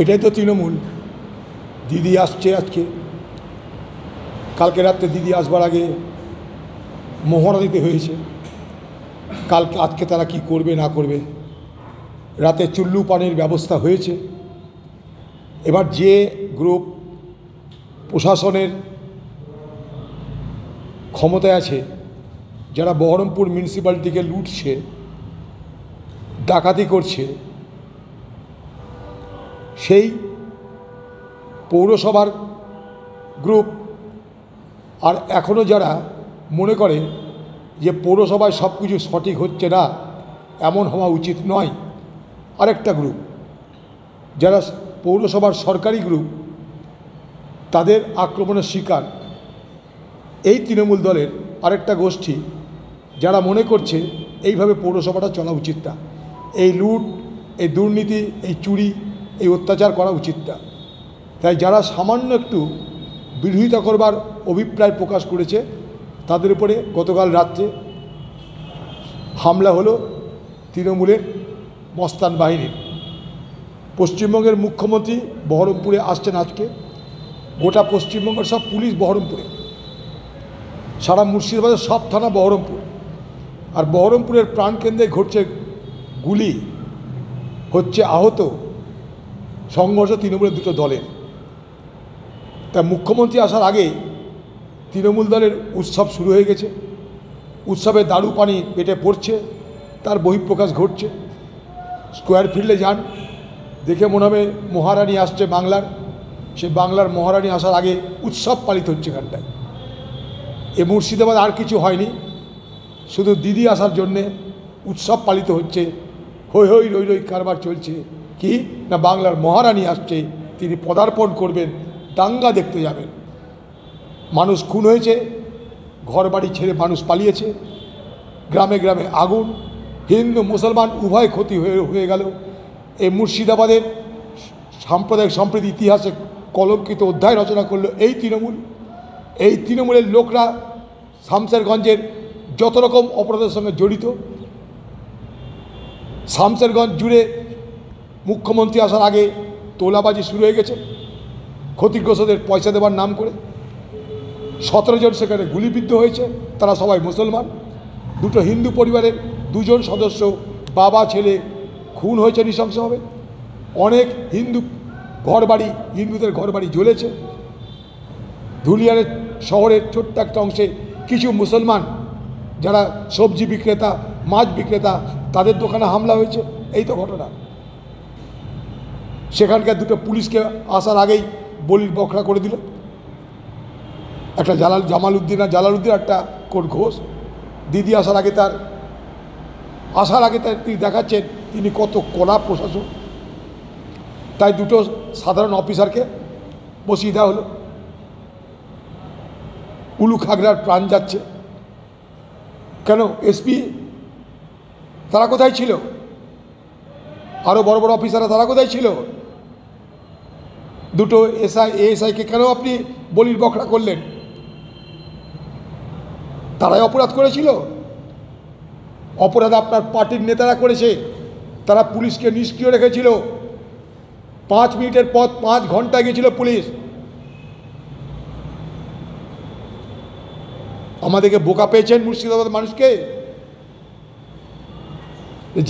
এটাই তো তৃণমূল। দিদি আসছে আজকে, কালকে রাত্রে দিদি আসবার আগে মহড়া দিতে হয়েছে। আজকে তারা কি করবে না করবে, রাতে চুল্লু পানির ব্যবস্থা হয়েছে। এবার যে গ্রুপ প্রশাসনের ক্ষমতায় আছে, যারা বহরমপুর মিউনিসিপ্যালিটিকে লুটছে, ডাকাতি করছে, সেই পৌরসভার গ্রুপ আর এখনও যারা মনে করে যে পৌরসভায় সব কিছু সঠিক হচ্ছে না, এমন হওয়া উচিত নয়, আরেকটা গ্রুপ যারা পৌরসভার সরকারি গ্রুপ, তাদের আক্রমণের শিকার এই তৃণমূল দলের আরেকটা গোষ্ঠী, যারা মনে করছে এইভাবে পৌরসভাটা চলা উচিত না, এই লুট, এই দুর্নীতি, এই চুরি, এই অত্যাচার করা উচিত না। তাই যারা সামান্য একটু বিরোধিতা করবার অভিপ্রায় প্রকাশ করেছে, তাদের উপরে গতকাল রাত্রে হামলা হলো তৃণমূলের মস্তান বাহিনীর। পশ্চিমবঙ্গের মুখ্যমন্ত্রী বহরমপুরে আসছেন আজকে। গোটা পশ্চিমবঙ্গের সব পুলিশ বহরমপুরে, সারা মুর্শিদাবাদের সব থানা বহরমপুর, আর বহরমপুরের প্রাণকেন্দ্রে ঘটছে গুলি, হচ্ছে আহত, সংঘর্ষ তৃণমূলের দুটো দলের। তা মুখ্যমন্ত্রী আসার আগে তৃণমূল দলের উৎসব শুরু হয়ে গেছে। উৎসবে দারু পানি পেটে পড়ছে, তার বহিঃপ্রকাশ ঘটছে। স্কোয়ার ফিল্ডে যান, দেখে মনে হবে মহারানী আসছে বাংলার। সে বাংলার মহারানী আসার আগে উৎসব পালিত হচ্ছে এখানটায়। এ মুর্শিদাবাদ আর কিছু হয়নি, শুধু দিদি আসার জন্যে উৎসব পালিত হচ্ছে, হই হই রই রই কারবার চলছে। কি না, বাংলার মহারানী আসছে, তিনি পদার্পণ করবেন, দাঙ্গা দেখতে যাবেন। মানুষ খুন হয়েছে, ঘর বাড়ি ছেড়ে মানুষ পালিয়েছে, গ্রামে গ্রামে আগুন, হিন্দু মুসলমান উভয় ক্ষতি হয়ে গেল। এই মুর্শিদাবাদের সাম্প্রদায়িক সম্প্রীতি ইতিহাসে কলঙ্কিত অধ্যায় রচনা করলো এই তৃণমূল। এই তৃণমূলের লোকরা শামশেরগঞ্জের যত রকম অপরাধের সঙ্গে জড়িত। শামশেরগঞ্জ জুড়ে মুখ্যমন্ত্রী আসার আগে তোলাবাজি শুরু হয়ে গেছে ক্ষতিগ্রস্তদের পয়সা দেওয়ার নাম করে। 17 জন সেখানে গুলিবিদ্ধ হয়েছে, তারা সবাই মুসলমান। দুটো হিন্দু পরিবারের 2 জন সদস্য, বাবা ছেলে, খুন হয়েছে নৃশংসভাবে। অনেক হিন্দু ঘরবাড়ি, হিন্দুদের ঘরবাড়ি জ্বলেছে। ধুলিয়ানের শহরের ছোট্ট একটা অংশে কিছু মুসলমান যারা সবজি বিক্রেতা, মাছ বিক্রেতা, তাদের দোকানে হামলা হয়েছে। এই তো ঘটনা। সেখানকার দুটো পুলিশকে আসার আগেই বলির বখরা করে দিল। একটা জামালউদ্দিন আর জালালউদ্দিন, একটা কোট ঘোষ। দিদি আসার আগে তিনি দেখাচ্ছেন তিনি কত কড়া প্রশাসন। তাই দুটো সাধারণ অফিসারকে বসিয়ে দেওয়া হলো। উলু খাগড়ার প্রাণ যাচ্ছে কেন? এসপি তারা কোথায় ছিল? আরও বড় বড় অফিসাররা তারা কোথায় ছিল? দুটো এএসআইকে কেন আপনি বলির বখরা করলেন? তারাই অপরাধ করেছিল। অপরাধ আপনার পার্টির নেতারা করেছে। তারা পুলিশকে নিষ্ক্রিয় রেখেছিল। 5 মিনিটের পথ 5 ঘন্টা গিয়েছিল পুলিশ। আমাদেরকে বোকা পেয়েছেন মুর্শিদাবাদ মানুষকে,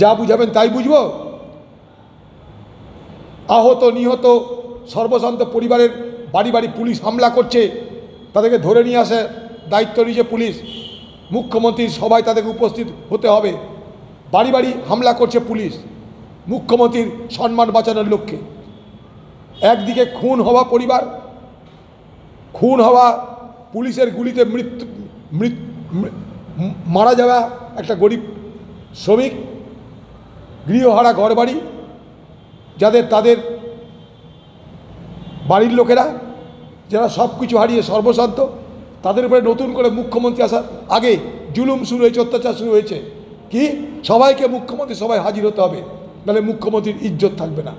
যা বুঝাবেন তাই বুঝবো। আহত নিহত সর্বশান্ত পরিবারের বাড়ি বাড়ি পুলিশ হামলা করছে, তাদেরকে ধরে নিয়ে আসে দায়িত্ব নিয়েছে পুলিশ। মুখ্যমন্ত্রীর সভায় তাদেরকে উপস্থিত হতে হবে। বাড়ি বাড়ি হামলা করছে পুলিশ মুখ্যমন্ত্রীর সম্মান বাঁচানোর লক্ষ্যে। একদিকে খুন হওয়া পরিবার, খুন হওয়া, পুলিশের গুলিতে মারা যাওয়া একটা গরিব শ্রমিক, গৃহহারা ঘরবাড়ি তাদের বাড়ির লোকেরা যারা সব কিছু হারিয়ে সর্বশান্ত, তাদের উপরে নতুন করে মুখ্যমন্ত্রী আসার আগে জুলুম শুরু হয়েছে, অত্যাচার শুরু হয়েছে। কি সবাইকে মুখ্যমন্ত্রী সবাই হাজির হতে হবে, নাহলে মুখ্যমন্ত্রীর ইজ্জত থাকবে না।